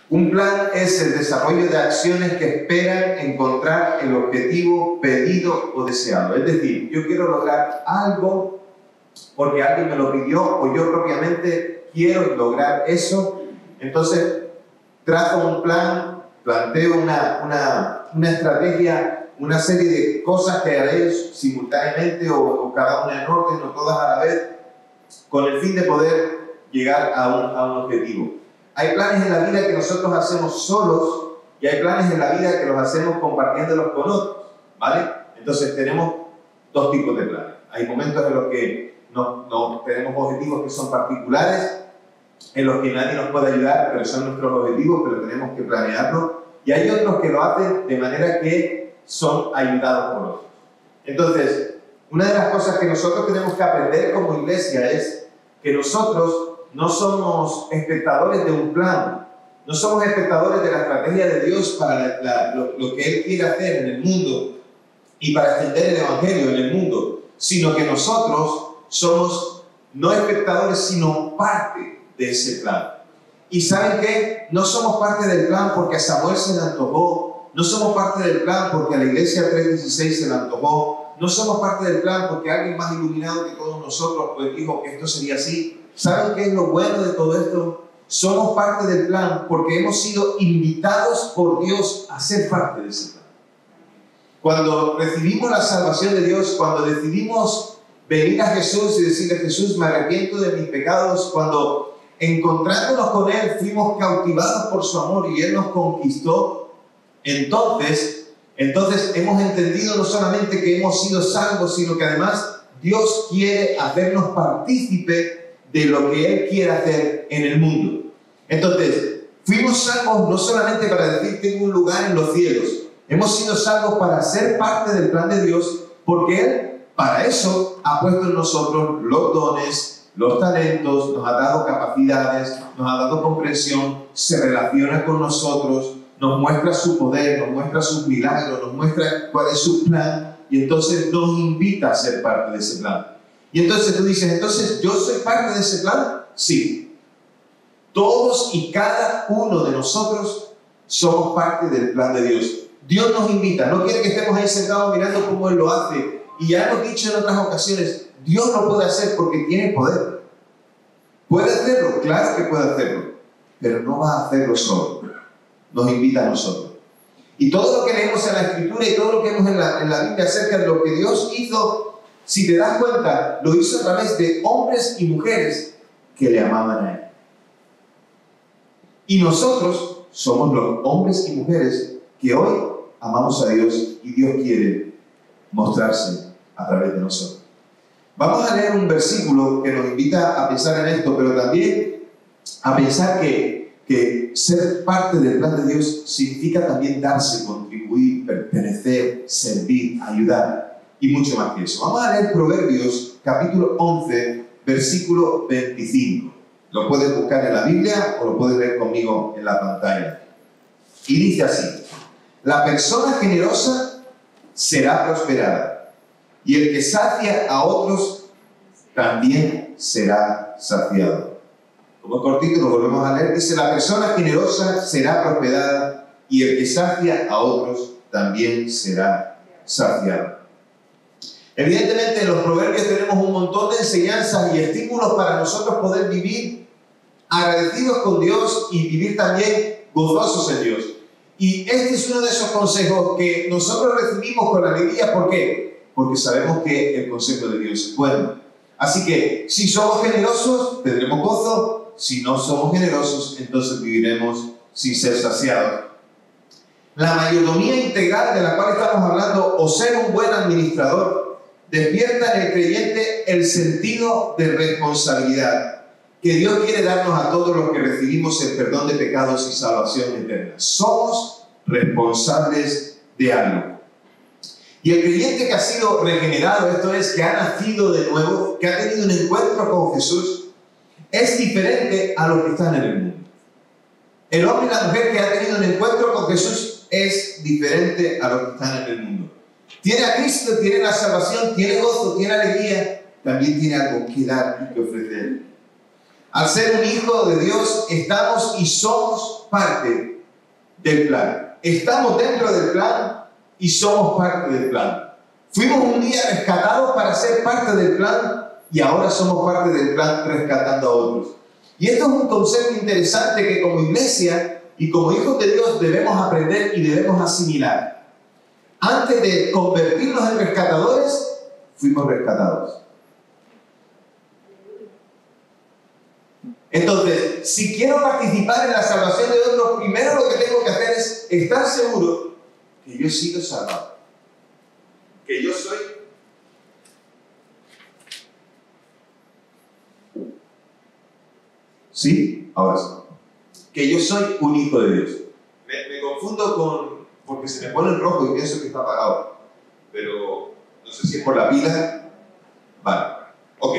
Un plan es el desarrollo de acciones que esperan encontrar el objetivo pedido o deseado. Es decir, yo quiero lograr algo porque alguien me lo pidió o yo propiamente quiero lograr eso. Entonces, trazo un plan, planteo una estrategia, una serie de cosas que haré simultáneamente o cada una en orden o todas a la vez, con el fin de poder llegar a un objetivo. Hay planes en la vida que nosotros hacemos solos y hay planes en la vida que los hacemos compartiéndolos con otros, ¿vale? Entonces tenemos dos tipos de planes. Hay momentos en los que no tenemos objetivos que son particulares, en los que nadie nos puede ayudar, pero son nuestros objetivos, pero tenemos que planearlo. Y hay otros que lo hacen de manera que son ayudados por otros. Entonces, una de las cosas que nosotros tenemos que aprender como iglesia es que nosotros no somos espectadores de un plan, no somos espectadores de la estrategia de Dios para lo que Él quiere hacer en el mundo y para extender el Evangelio en el mundo, sino que nosotros somos no espectadores, sino parte de ese plan. ¿Y saben qué? No somos parte del plan porque a Samuel se le antojó, no somos parte del plan porque a la iglesia 316 se le antojó, no somos parte del plan porque alguien más iluminado que todos nosotros pues dijo que esto sería así. ¿Saben qué es lo bueno de todo esto? Somos parte del plan porque hemos sido invitados por Dios a ser parte de ese plan. Cuando recibimos la salvación de Dios, cuando decidimos venir a Jesús y decirle: Jesús, me arrepiento de mis pecados, cuando encontrándonos con Él fuimos cautivados por su amor y Él nos conquistó, entonces hemos entendido no solamente que hemos sido salvos, sino que además Dios quiere hacernos partícipe de lo que Él quiere hacer en el mundo. Entonces, fuimos salvos no solamente para decir tengo un lugar en los cielos, hemos sido salvos para ser parte del plan de Dios, porque Él para eso ha puesto en nosotros los dones, los talentos, nos ha dado capacidades, nos ha dado comprensión, se relaciona con nosotros, nos muestra su poder, nos muestra sus milagros, nos muestra cuál es su plan y entonces nos invita a ser parte de ese plan. Y entonces tú dices, ¿entonces yo soy parte de ese plan? Sí. Todos y cada uno de nosotros somos parte del plan de Dios. Dios nos invita, no quiere que estemos ahí sentados mirando cómo Él lo hace. Y ya hemos dicho en otras ocasiones, Dios lo puede hacer porque tiene poder. ¿Puede hacerlo? Claro que puede hacerlo, pero no va a hacerlo solo. Nos invita a nosotros. Y todo lo que leemos en la Escritura y todo lo que vemos en la Biblia acerca de lo que Dios hizo, si te das cuenta, lo hizo a través de hombres y mujeres que le amaban a Él. Y nosotros somos los hombres y mujeres que hoy amamos a Dios y Dios quiere mostrarse a través de nosotros. Vamos a leer un versículo que nos invita a pensar en esto, pero también a pensar que ser parte del plan de Dios significa también darse, contribuir, pertenecer, servir, ayudar y mucho más que eso. Vamos a leer Proverbios capítulo 11, versículo 25. Lo puedes buscar en la Biblia o lo puedes leer conmigo en la pantalla. Y dice así: la persona generosa será prosperada, y el que sacia a otros también será saciado. Como cortito lo volvemos a leer. Dice: la persona generosa será prosperada, y el que sacia a otros también será saciado. Evidentemente en los proverbios tenemos un montón de enseñanzas y estímulos para nosotros poder vivir agradecidos con Dios y vivir también gozosos en Dios. Y este es uno de esos consejos que nosotros recibimos con alegría. ¿Por qué? Porque sabemos que el consejo de Dios es bueno. Así que si somos generosos tendremos gozo, si no somos generosos entonces viviremos sin ser saciados. La mayordomía integral de la cual estamos hablando, o ser un buen administrador, despierta en el creyente el sentido de responsabilidad que Dios quiere darnos a todos los que recibimos el perdón de pecados y salvación eterna. Somos responsables de algo. Y el creyente que ha sido regenerado, esto es, que ha nacido de nuevo, que ha tenido un encuentro con Jesús, es diferente a los que están en el mundo. El hombre y la mujer que ha tenido un encuentro con Jesús es diferente a los que están en el mundo. Tiene a Cristo, tiene la salvación, tiene gozo, tiene alegría, también tiene algo que dar y que ofrecer. Al ser un hijo de Dios, estamos y somos parte del plan. Estamos dentro del plan y somos parte del plan. Fuimos un día rescatados para ser parte del plan y ahora somos parte del plan rescatando a otros. Y esto es un concepto interesante que como iglesia y como hijos de Dios debemos aprender y debemos asimilar. Antes de convertirnos en rescatadores, fuimos rescatados. Entonces, si quiero participar en la salvación de otros, primero lo que tengo que hacer es estar seguro que yo he sido salvado. Que yo soy. ¿Sí? Ahora sí. Que yo soy un hijo de Dios. Me confundo porque se me pone en rojo y pienso que está apagado. Pero no sé si es por la pila. Vale. Ok.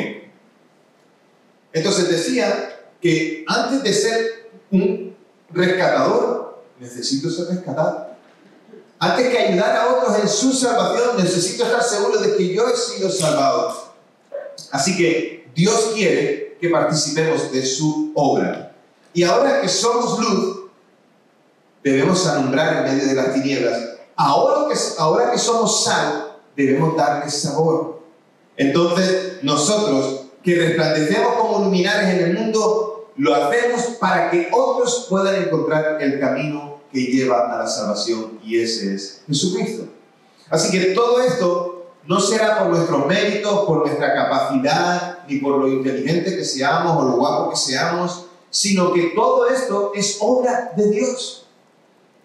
Entonces decía que antes de ser un rescatador, necesito ser rescatado. Antes que ayudar a otros en su salvación, necesito estar seguro de que yo he sido salvado. Así que Dios quiere que participemos de su obra. Y ahora que somos luz, debemos alumbrar en medio de las tinieblas. Ahora que somos sal, debemos darle sabor. Entonces, nosotros que resplandecemos como luminares en el mundo, lo hacemos para que otros puedan encontrar el camino que lleva a la salvación, y ese es Jesucristo. Así que todo esto no será por nuestros méritos, por nuestra capacidad, ni por lo inteligente que seamos o lo guapo que seamos, sino que todo esto es obra de Dios.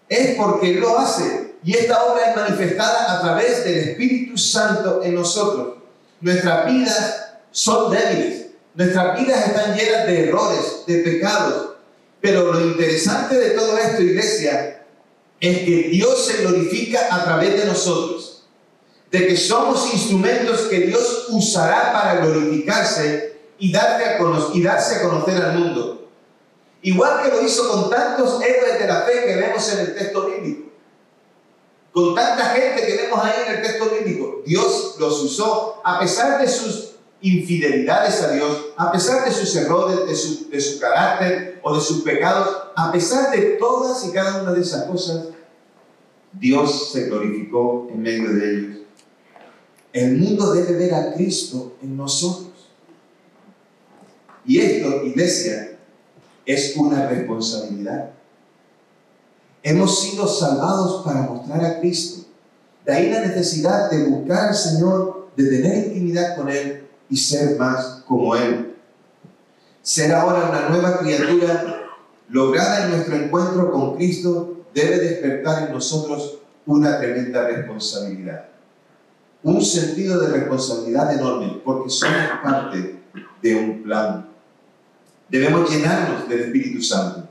Es porque Él lo hace, y esta obra es manifestada a través del Espíritu Santo en nosotros. Nuestras vidas son débiles, nuestras vidas están llenas de errores, de pecados, pero lo interesante de todo esto, iglesia, es que Dios se glorifica a través de nosotros, de que somos instrumentos que Dios usará para glorificarse y darse a conocer al mundo. Igual que lo hizo con tantos héroes de la fe que vemos en el texto bíblico. Con tanta gente que vemos ahí en el texto bíblico, Dios los usó a pesar de sus infidelidades a Dios, a pesar de sus errores, de su carácter o de sus pecados, a pesar de todas y cada una de esas cosas, Dios se glorificó en medio de ellos. El mundo debe ver a Cristo en nosotros. Y esto, iglesia, es una responsabilidad. Hemos sido salvados para mostrar a Cristo. De ahí la necesidad de buscar al Señor, de tener intimidad con Él y ser más como Él. Ser ahora una nueva criatura lograda en nuestro encuentro con Cristo debe despertar en nosotros una tremenda responsabilidad. Un sentido de responsabilidad enorme, porque somos parte de un plan. Debemos llenarnos del Espíritu Santo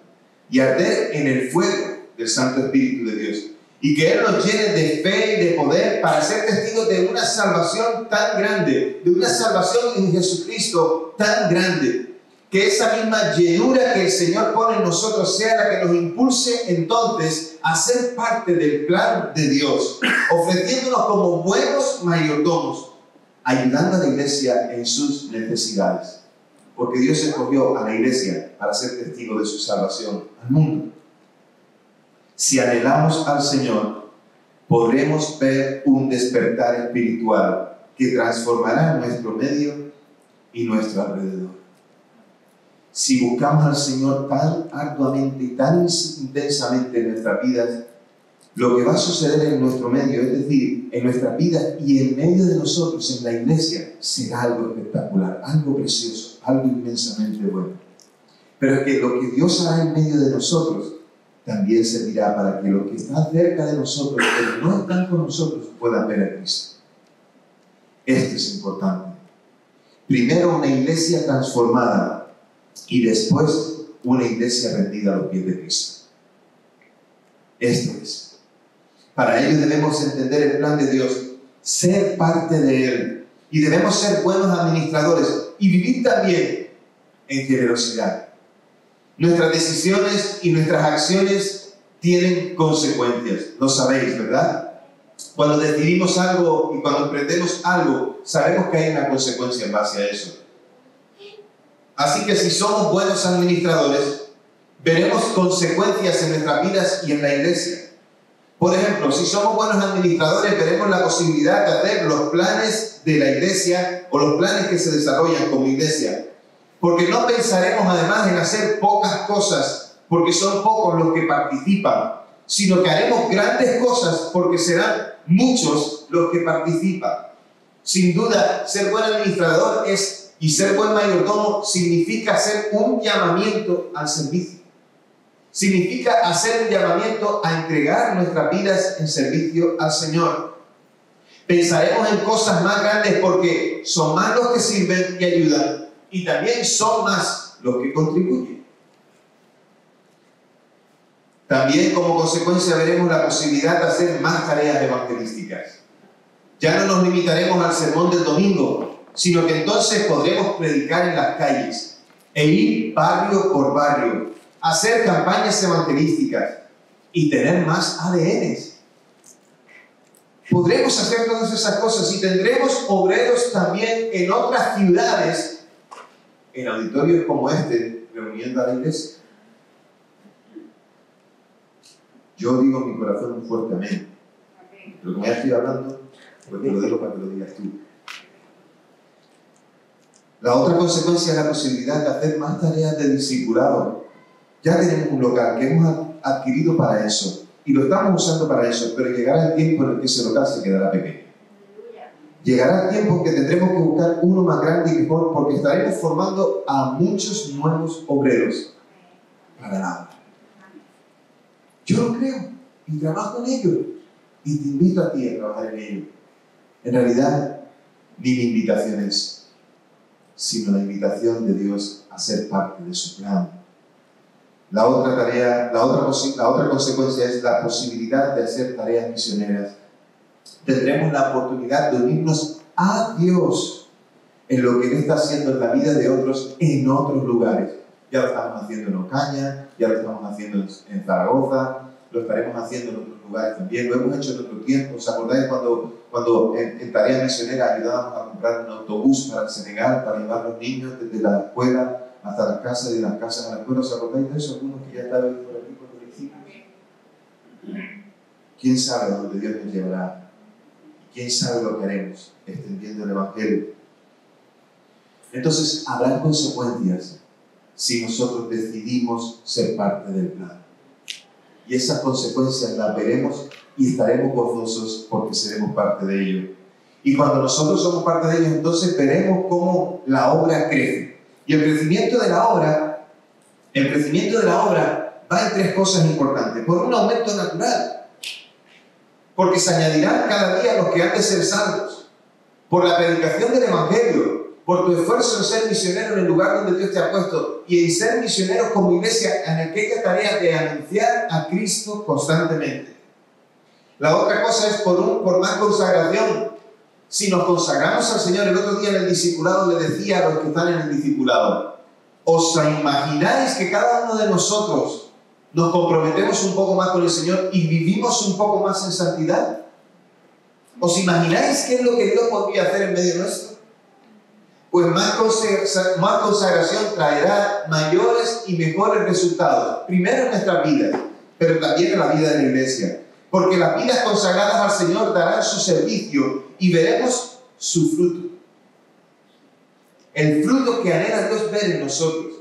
y arder en el fuego del Santo Espíritu de Dios, y que Él nos llene de fe y de poder para ser testigos de una salvación tan grande, de una salvación en Jesucristo tan grande, que esa misma llenura que el Señor pone en nosotros sea la que nos impulse entonces a ser parte del plan de Dios, ofreciéndonos como buenos mayordomos, ayudando a la iglesia en sus necesidades, porque Dios escogió a la iglesia para ser testigo de su salvación al mundo. Si anhelamos al Señor, podremos ver un despertar espiritual que transformará nuestro medio y nuestro alrededor. Si buscamos al Señor tan arduamente y tan intensamente en nuestras vidas, lo que va a suceder en nuestro medio, es decir, en nuestras vidas y en medio de nosotros, en la iglesia, será algo espectacular, algo precioso, algo inmensamente bueno. Pero es que lo que Dios hará en medio de nosotros también servirá para que los que están cerca de nosotros, pero no están con nosotros, puedan ver a Cristo. Esto es importante. Primero una iglesia transformada y después una iglesia rendida a los pies de Cristo. Esto es. Para ello debemos entender el plan de Dios, ser parte de Él, y debemos ser buenos administradores y vivir también en generosidad. Nuestras decisiones y nuestras acciones tienen consecuencias, lo sabéis, ¿verdad? Cuando decidimos algo y cuando emprendemos algo, sabemos que hay una consecuencia en base a eso. Así que si somos buenos administradores, veremos consecuencias en nuestras vidas y en la iglesia. Por ejemplo, si somos buenos administradores, veremos la posibilidad de hacer los planes de la iglesia o los planes que se desarrollan como iglesia. Porque no pensaremos además en hacer pocas cosas, porque son pocos los que participan, sino que haremos grandes cosas porque serán muchos los que participan. Sin duda, ser buen administrador y ser buen mayordomo significa hacer un llamamiento al servicio. Significa hacer un llamamiento a entregar nuestras vidas en servicio al Señor. Pensaremos en cosas más grandes porque son más los que sirven y ayudan, y también son más los que contribuyen. También como consecuencia veremos la posibilidad de hacer más tareas evangelísticas. Ya no nos limitaremos al sermón del domingo, sino que entonces podremos predicar en las calles e ir barrio por barrio, hacer campañas evangelísticas y tener más ADNs. Podremos hacer todas esas cosas y tendremos obreros también en otras ciudades, en auditorios como este, reuniendo a la iglesia. Yo digo en mi corazón muy fuertemente, pero como ya estoy hablando, pues te lo digo para que lo digas tú. La otra consecuencia es la posibilidad de hacer más tareas de discipulado. Ya tenemos un local que hemos adquirido para eso y lo estamos usando para eso, pero llegará el tiempo en el que ese local se quedará pequeño. Llegará el tiempo en que tendremos que buscar uno más grande y mejor porque estaremos formando a muchos nuevos obreros para la obra. Yo lo creo y trabajo en ello y te invito a ti a trabajar en ello. En realidad, ni mi invitación es, sino la invitación de Dios a ser parte de su plan. La otra consecuencia es la posibilidad de hacer tareas misioneras. Tendremos la oportunidad de unirnos a Dios en lo que Él está haciendo en la vida de otros en otros lugares. Ya lo estamos haciendo en Ocaña, ya lo estamos haciendo en Zaragoza, lo estaremos haciendo en otros lugares también, lo hemos hecho en otro tiempo. ¿Os acordáis cuando en tareas misioneras ayudábamos a comprar un autobús para el Senegal, para llevar a los niños desde la escuela hasta las casas y de las casas a la escuela? ¿Os acordáis de eso? Algunos que ya estaban por aquí cuando lo hicimos. ¿Quién sabe a dónde Dios nos llevará? ¿Quién sabe lo que haremos extendiendo el Evangelio? Entonces, habrá consecuencias si nosotros decidimos ser parte del plan. Y esas consecuencias las veremos y estaremos gozosos porque seremos parte de ello. Y cuando nosotros somos parte de ello, entonces veremos cómo la obra crece. Y el crecimiento de la obra va en tres cosas importantes. Por un aumento natural, porque se añadirán cada día los que han de ser salvos. Por la predicación del Evangelio, por tu esfuerzo en ser misionero en el lugar donde Dios te ha puesto y en ser misioneros como iglesia en aquella tarea de anunciar a Cristo constantemente. La otra cosa es por más consagración. Si nos consagramos al Señor, el otro día en el discipulado le decía a los que están en el discipulado, ¿os imagináis que cada uno de nosotros nos comprometemos un poco más con el Señor y vivimos un poco más en santidad? ¿Os imagináis qué es lo que Dios podría hacer en medio nuestro? Pues más consagración traerá mayores y mejores resultados. Primero en nuestra vida, pero también en la vida de la iglesia. Porque las vidas consagradas al Señor darán su servicio y veremos su fruto. El fruto que anhela Dios ver en nosotros.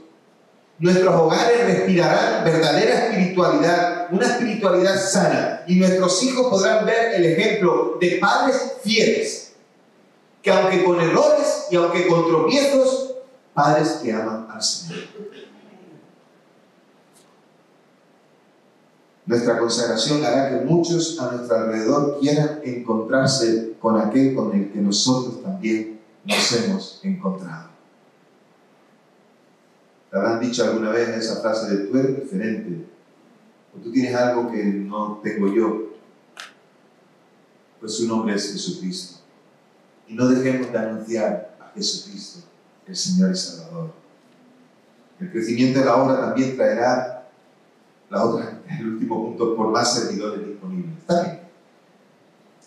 Nuestros hogares respirarán verdadera espiritualidad, una espiritualidad sana. Y nuestros hijos podrán ver el ejemplo de padres fieles. Que aunque con errores y aunque con tropiezos, padres que aman al Señor. Nuestra consagración hará que muchos a nuestro alrededor quieran encontrarse con aquel con el que nosotros también nos hemos encontrado. ¿Te habrán dicho alguna vez esa frase de tú eres diferente? O tú tienes algo que no tengo yo. Pues su nombre es Jesucristo. Y no dejemos de anunciar a Jesucristo, el Señor y Salvador. El crecimiento de la obra también traerá el último punto, por más servidores disponibles. ¿Está bien?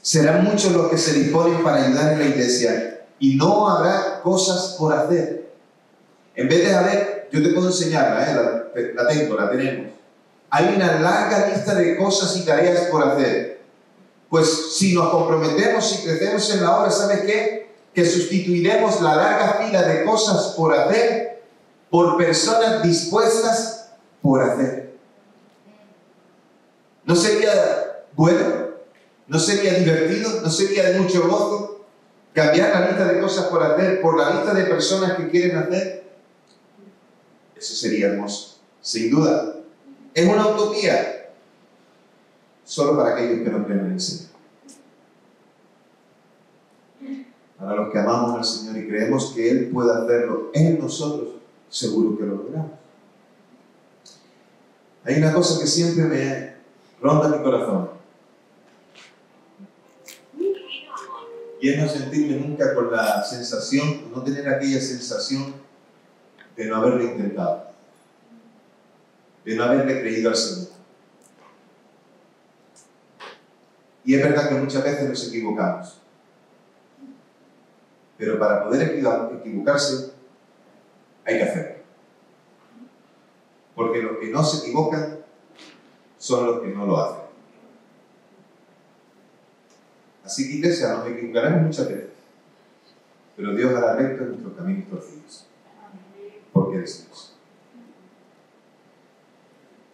Serán muchos los que se disponen para ayudar en la iglesia y no habrá cosas por hacer. En vez de haber, yo te puedo enseñarla, la tenemos. Hay una larga lista de cosas y tareas por hacer. Pues si nos comprometemos y crecemos en la obra, ¿sabes qué? Que sustituiremos la larga fila de cosas por hacer por personas dispuestas por hacer. ¿No sería bueno? ¿No sería divertido? ¿No sería de mucho gozo cambiar la lista de cosas por hacer por la lista de personas que quieren hacer? Eso sería hermoso, sin duda. ¿Es una utopía? Solo para aquellos que no creen en el Señor. Para los que amamos al Señor y creemos que Él puede hacerlo en nosotros, seguro que lo logramos. Hay una cosa que siempre me ronda mi corazón. Y es no sentirme nunca con la sensación, no tener aquella sensación de no haberlo intentado, de no haberle creído al Señor. Y es verdad que muchas veces nos equivocamos. Pero para poder equivocarse, hay que hacerlo. Porque los que no se equivocan son los que no lo hacen. Así que, iglesia, nos equivocaremos muchas veces. Pero Dios hará recto en nuestros caminos torcidos. Porque eres Dios.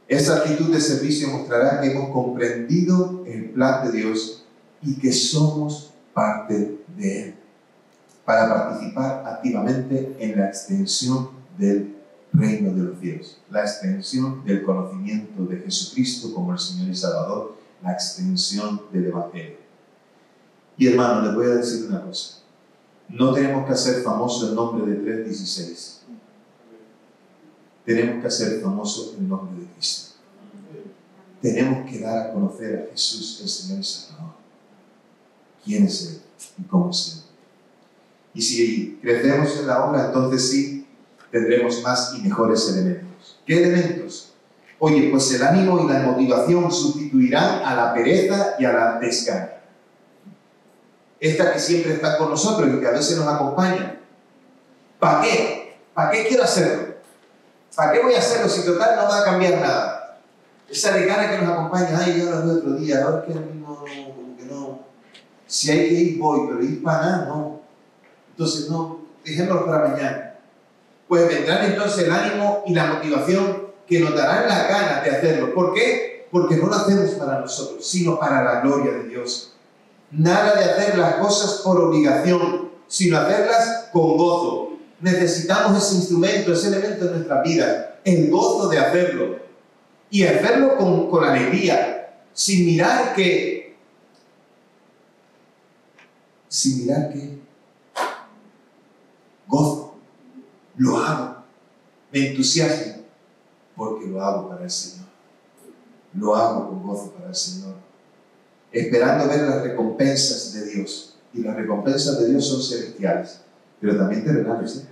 Esa actitud de servicio mostrará que hemos comprendido el plan de Dios y que somos parte de Él, para participar activamente en la extensión del reino de los cielos, la extensión del conocimiento de Jesucristo como el Señor y Salvador, la extensión del Evangelio. Y hermano, les voy a decir una cosa. No tenemos que hacer famoso el nombre de 3:16. Tenemos que hacer famoso el nombre de Cristo. Tenemos que dar a conocer a Jesús, el Señor y Salvador. ¿Quién es Él y cómo es Él? Y si crecemos en la obra, entonces sí tendremos más y mejores elementos. ¿Qué elementos? Oye, pues el ánimo y la motivación sustituirán a la pereza y a la desgana. Esta que siempre está con nosotros y que a veces nos acompaña. ¿Para qué? ¿Para qué quiero hacerlo? ¿Para qué voy a hacerlo si total no va a cambiar nada? Esa desgana que nos acompaña, ay, ya lo veo otro día, ahora que no, como que no. Si hay que ir, voy, pero ir para nada, no. Entonces, no, dejémoslo para mañana. Pues vendrán entonces el ánimo y la motivación que nos darán las ganas de hacerlo. ¿Por qué? Porque no lo hacemos para nosotros, sino para la gloria de Dios. Nada de hacer las cosas por obligación, sino hacerlas con gozo. Necesitamos ese instrumento, ese elemento en nuestra vida, el gozo de hacerlo. Y hacerlo con alegría, sin mirar que gozo, lo hago, me entusiasmo, porque lo hago para el Señor. Lo hago con gozo para el Señor, esperando ver las recompensas de Dios. Y las recompensas de Dios son celestiales, pero también terrenales, ¿eh?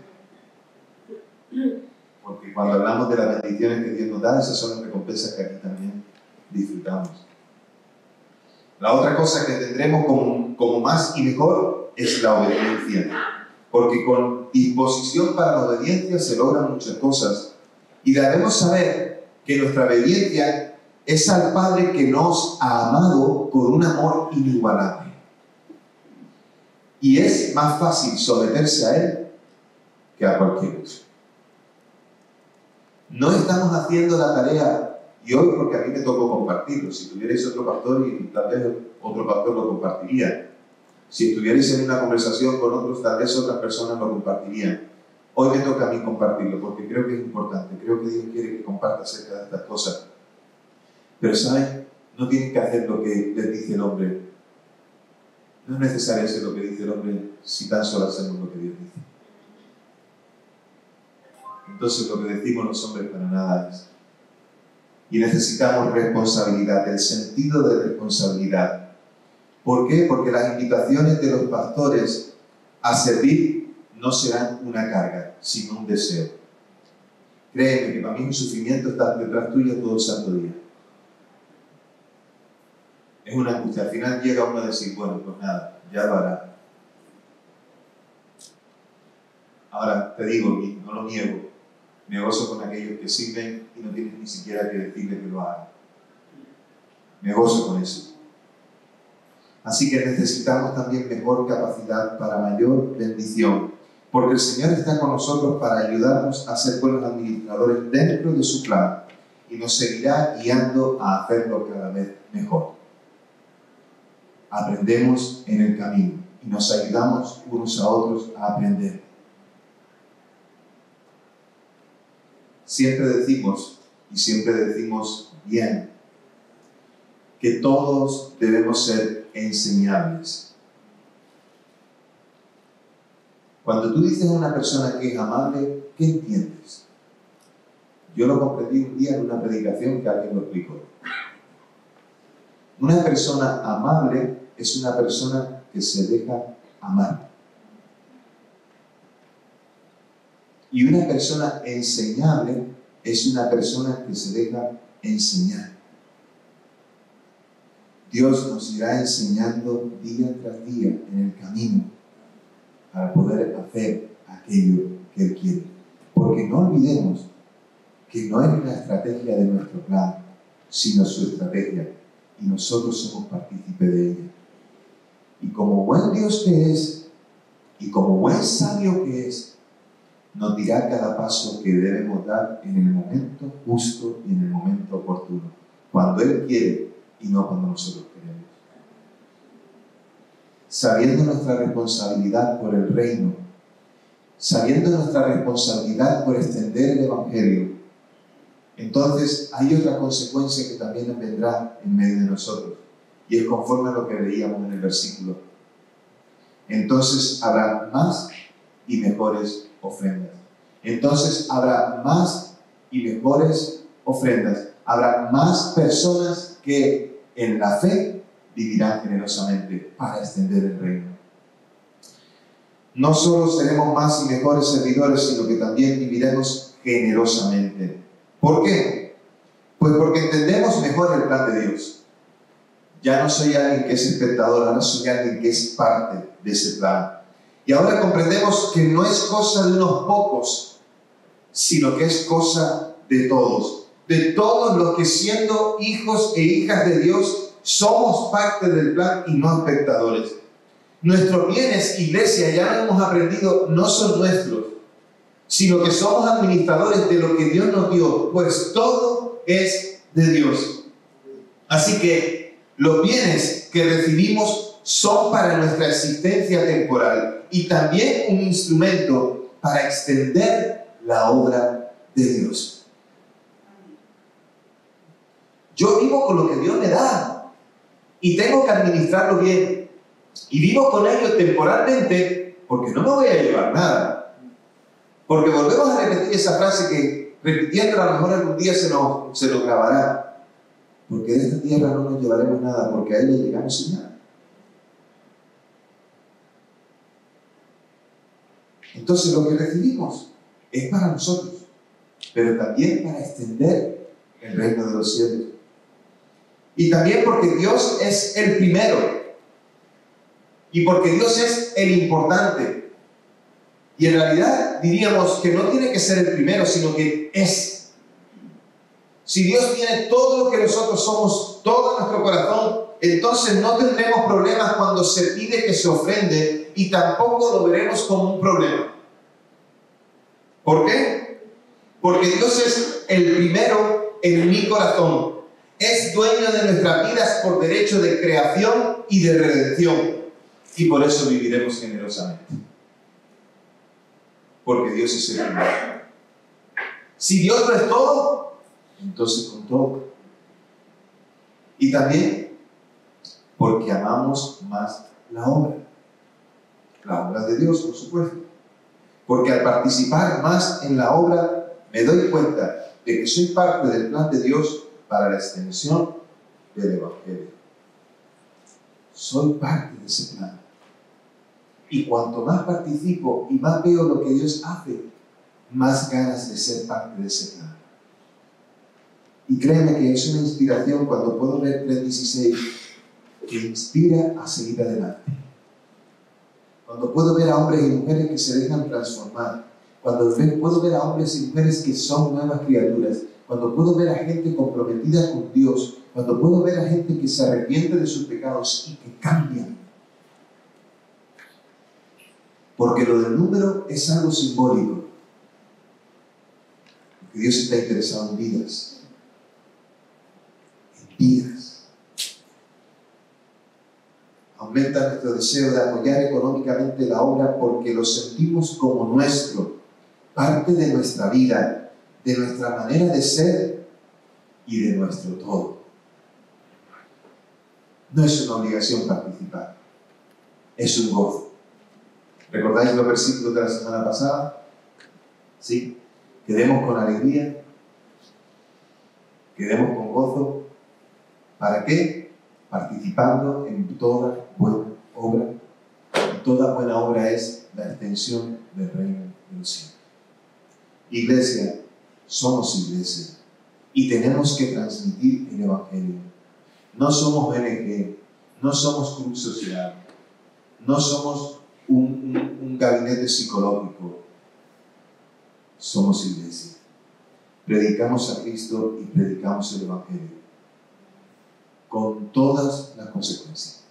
Porque cuando hablamos de las bendiciones que Dios nos da, esas son las recompensas que aquí también disfrutamos. La otra cosa que tendremos como más y mejor es la obediencia. Porque con disposición para la obediencia se logran muchas cosas. Y debemos saber que nuestra obediencia es al Padre que nos ha amado con un amor inigualable. Y es más fácil someterse a Él que a cualquier otro. No estamos haciendo la tarea, y hoy porque a mí me tocó compartirlo. Si tuvierais otro pastor, y tal vez otro pastor lo compartiría. Si estuvierais en una conversación con otros, tal vez otras personas lo compartirían. Hoy me toca a mí compartirlo, porque creo que es importante. Creo que Dios quiere que comparta acerca de estas cosas. Pero, ¿saben? No tienen que hacer lo que les dice el hombre. No es necesario hacer lo que dice el hombre si tan solo hacemos lo que Dios dice. Entonces lo que decimos los hombres para nada es. Y necesitamos responsabilidad, el sentido de responsabilidad. ¿Por qué? Porque las invitaciones de los pastores a servir no serán una carga, sino un deseo. Créeme que para mí un sufrimiento está detrás tuyo todo el santo día. Es una angustia. Al final llega uno a decir, bueno, pues nada, ya lo hará. Ahora te digo, no lo niego. Me gozo con aquellos que sirven y no tienes ni siquiera que decirle que lo hagan. Me gozo con eso. Así que necesitamos también mejor capacidad para mayor bendición, porque el Señor está con nosotros para ayudarnos a ser buenos administradores dentro de su plan y nos seguirá guiando a hacerlo cada vez mejor. Aprendemos en el camino y nos ayudamos unos a otros a aprender. Siempre decimos bien, que todos debemos ser enseñables. Cuando tú dices a una persona que es amable, ¿qué entiendes? Yo lo comprendí un día en una predicación que alguien lo explicó. Una persona amable es una persona que se deja amar. Y una persona enseñable es una persona que se deja enseñar. Dios nos irá enseñando día tras día en el camino para poder hacer aquello que Él quiere. Porque no olvidemos que no es la estrategia de nuestro plan, sino su estrategia, y nosotros somos partícipes de ella. Y como buen Dios que es, y como buen sabio que es, nos dirá cada paso que debemos dar en el momento justo y en el momento oportuno, cuando Él quiere y no cuando nosotros queremos. Sabiendo nuestra responsabilidad por el reino, sabiendo nuestra responsabilidad por extender el Evangelio, entonces hay otra consecuencia que también vendrá en medio de nosotros, y es conforme a lo que veíamos en el versículo. Entonces habrá más y mejores ofrendas. Entonces habrá más y mejores ofrendas. Habrá más personas que en la fe vivirán generosamente para extender el reino. No solo seremos más y mejores servidores, sino que también viviremos generosamente. ¿Por qué? Pues porque entendemos mejor el plan de Dios. Ya no soy alguien que es espectador, ahora soy alguien que es parte de ese plan. Y ahora comprendemos que no es cosa de unos pocos, sino que es cosa de todos los que siendo hijos e hijas de Dios somos parte del plan y no espectadores. Nuestros bienes, iglesia, ya lo hemos aprendido, no son nuestros, sino que somos administradores de lo que Dios nos dio, pues todo es de Dios. Así que los bienes que recibimos son para nuestra existencia temporal y también un instrumento para extender la obra de Dios. Yo vivo con lo que Dios me da y tengo que administrarlo bien. Y vivo con ello temporalmente porque no me voy a llevar nada. Porque volvemos a repetir esa frase que, repitiéndola, a lo mejor algún día se nos grabará. Porque de esta tierra no nos llevaremos nada, porque a ella llegamos sin nada. Entonces lo que recibimos es para nosotros, pero también para extender el reino de los cielos. Y también porque Dios es el primero. Y porque Dios es el importante. Y en realidad diríamos que no tiene que ser el primero, sino que es. Si Dios tiene todo lo que nosotros somos, todo nuestro corazón, entonces no tendremos problemas cuando se pide que se ofrende y tampoco lo veremos como un problema. ¿Por qué? Porque Dios es el primero en mi corazón. Es dueño de nuestras vidas por derecho de creación y de redención. Y por eso viviremos generosamente. Porque Dios es el primero. Si Dios no es todo, entonces con todo. Y también porque amamos más la obra de Dios, por supuesto. Porque al participar más en la obra, me doy cuenta de que soy parte del plan de Dios para la extensión del Evangelio. Soy parte de ese plan. Y cuanto más participo y más veo lo que Dios hace, más ganas de ser parte de ese plan. Y créeme que es una inspiración cuando puedo ver 3:16 que inspira a seguir adelante. Cuando puedo ver a hombres y mujeres que se dejan transformar, cuando puedo ver a hombres y mujeres que son nuevas criaturas, cuando puedo ver a gente comprometida con Dios, cuando puedo ver a gente que se arrepiente de sus pecados y que cambian. Porque lo del número es algo simbólico. Porque Dios está interesado en vidas. En vidas. Aumenta nuestro deseo de apoyar económicamente la obra porque lo sentimos como nuestro, parte de nuestra vida, de nuestra manera de ser y de nuestro todo. No es una obligación participar, es un gozo. ¿Recordáis los versículos de la semana pasada? ¿Sí? Quedemos con alegría, quedemos con gozo. ¿Para qué? Participando en toda buena obra. Y toda buena obra es la extensión del reino de los cielos. Iglesia, somos iglesia y tenemos que transmitir el Evangelio. No somos ONG, no somos club social, no somos un gabinete psicológico. Somos iglesia. Predicamos a Cristo y predicamos el Evangelio con todas las consecuencias.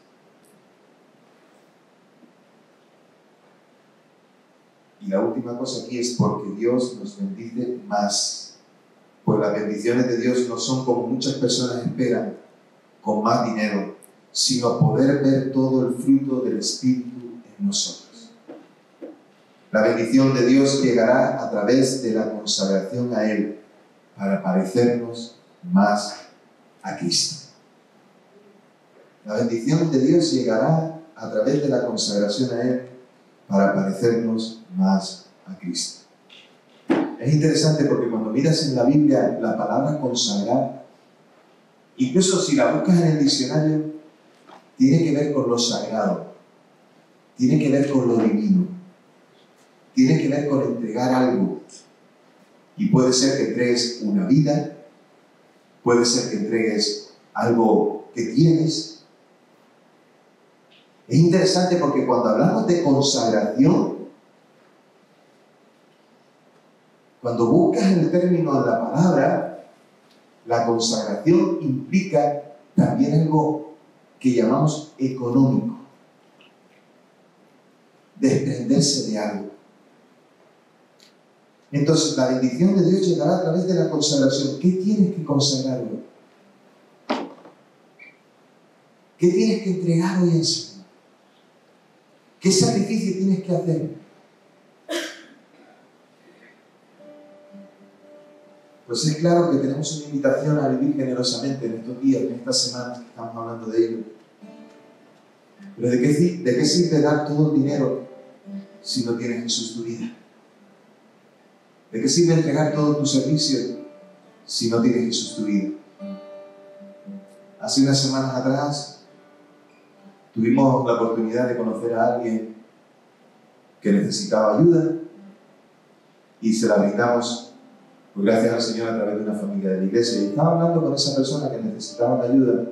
Y la última cosa aquí es porque Dios nos bendice más. Pues las bendiciones de Dios no son como muchas personas esperan, con más dinero, sino poder ver todo el fruto del Espíritu en nosotros. La bendición de Dios llegará a través de la consagración a Él para parecernos más a Cristo. La bendición de Dios llegará a través de la consagración a Él para parecernos más a Cristo. Es interesante porque cuando miras en la Biblia la palabra consagrar, incluso si la buscas en el diccionario, tiene que ver con lo sagrado, tiene que ver con lo divino, tiene que ver con entregar algo. Y puede ser que entregues una vida, puede ser que entregues algo que tienes. Es interesante porque cuando hablamos de consagración, cuando buscas el término de la palabra, la consagración implica también algo que llamamos económico. Desprenderse de algo. Entonces, la bendición de Dios llegará a través de la consagración. ¿Qué tienes que consagrar hoy? ¿Qué tienes que entregar hoy en Señor? ¿Qué sacrificio tienes que hacer? Pues es claro que tenemos una invitación a vivir generosamente en estos días, en estas semanas que estamos hablando de ello. Pero ¿de qué sirve dar todo el dinero si no tienes Jesús tu vida? ¿De qué sirve entregar todo tu servicio si no tienes Jesús tu vida? Hace unas semanas atrás tuvimos la oportunidad de conocer a alguien que necesitaba ayuda y se la brindamos, pues gracias al Señor, a través de una familia de la iglesia. Y estaba hablando con esa persona que necesitaba la ayuda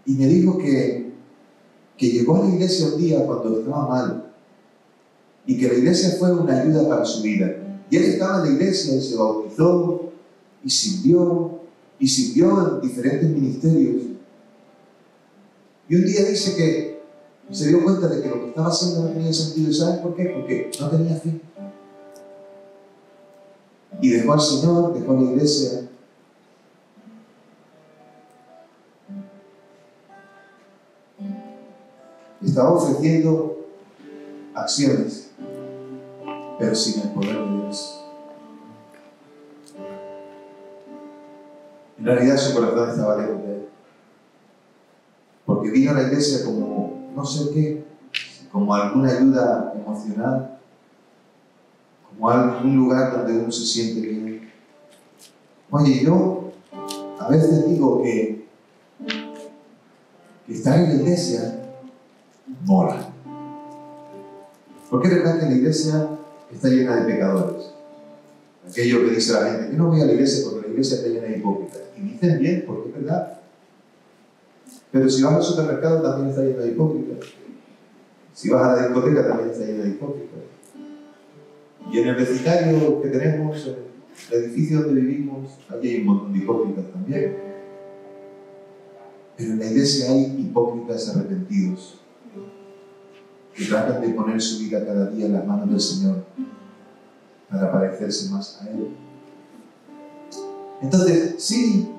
y me dijo que llegó a la iglesia un día cuando estaba mal y que la iglesia fue una ayuda para su vida. Y él estaba en la iglesia y se bautizó y sirvió en diferentes ministerios. Y un día dice que se dio cuenta de que lo que estaba haciendo no tenía sentido. ¿Saben por qué? Porque no tenía fe. Y dejó al Señor, dejó a la iglesia. Estaba ofreciendo acciones, pero sin el poder de Dios. En realidad su corazón estaba lejos de Él. Porque vino a la iglesia como no sé qué, como alguna ayuda emocional, como algún lugar donde uno se siente bien. Oye, yo a veces digo que estar en la iglesia mola. Porque es verdad que la iglesia está llena de pecadores. Aquello que dice la gente, que no voy a la iglesia porque la iglesia está llena de hipócritas. Y dicen bien, porque es verdad. Pero si vas al supermercado también está lleno de hipócritas. Si vas a la discoteca también está llena de hipócritas. Y en el vecindario que tenemos, en el edificio donde vivimos, allí hay un montón de hipócritas también. Pero en la iglesia hay hipócritas arrepentidos que tratan de poner su vida cada día en las manos del Señor para parecerse más a Él. Entonces, sí,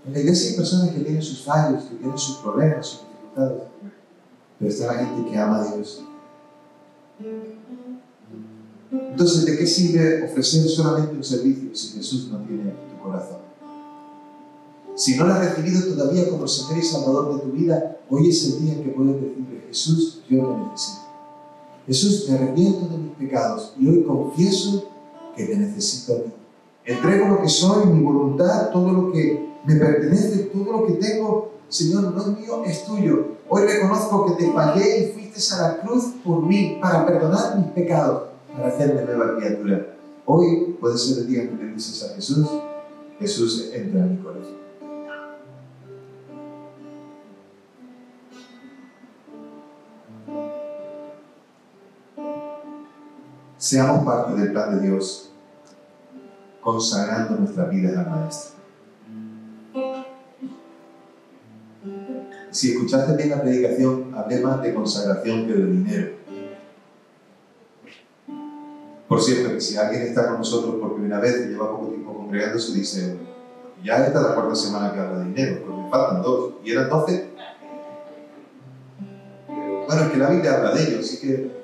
en la iglesia hay personas que tienen sus fallos, que tienen sus problemas, sus dificultades, pero está la gente que ama a Dios. Entonces, ¿de qué sirve ofrecer solamente un servicio si Jesús no tiene tu corazón? Si no lo has recibido todavía como Señor y Salvador de tu vida, hoy es el día en que puedes decirle: Jesús, yo te necesito. Jesús, me arrepiento de mis pecados y hoy confieso que te necesito a mí. Entrego lo que soy, mi voluntad, todo lo que me pertenece, todo lo que tengo. Señor, no es mío, es tuyo. Hoy reconozco que te fallé y fuiste a la cruz por mí, para perdonar mis pecados, para hacerme nueva criatura. Hoy puede ser el día en que le dices a Jesús: Jesús, entra en mi corazón. Seamos parte del plan de Dios, consagrando nuestras vidas al Maestro. Si escuchaste bien la predicación, hablé más de consagración que de dinero. Por cierto, que si alguien está con nosotros por primera vez y lleva poco tiempo congregándose, dice: ya esta es la cuarta semana que habla de dinero, porque me faltan 2. ¿Y eran 12? Bueno, es que la Biblia habla de ello, así que...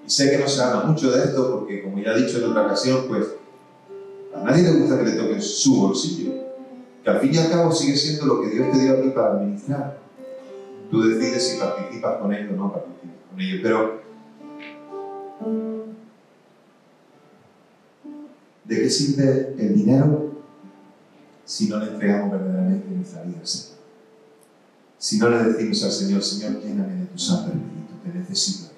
Y sé que no se habla mucho de esto porque, como ya he dicho en otra ocasión, pues a nadie le gusta que le toquen su bolsillo, que al fin y al cabo sigue siendo lo que Dios te dio a ti para administrar. Tú decides si participas con ello o no participas con ello, pero ¿de qué sirve el dinero si no le entregamos verdaderamente nuestra vida al Señor? Si no le decimos al Señor: Señor, lléname de tu Santo Espíritu, te necesito a ti.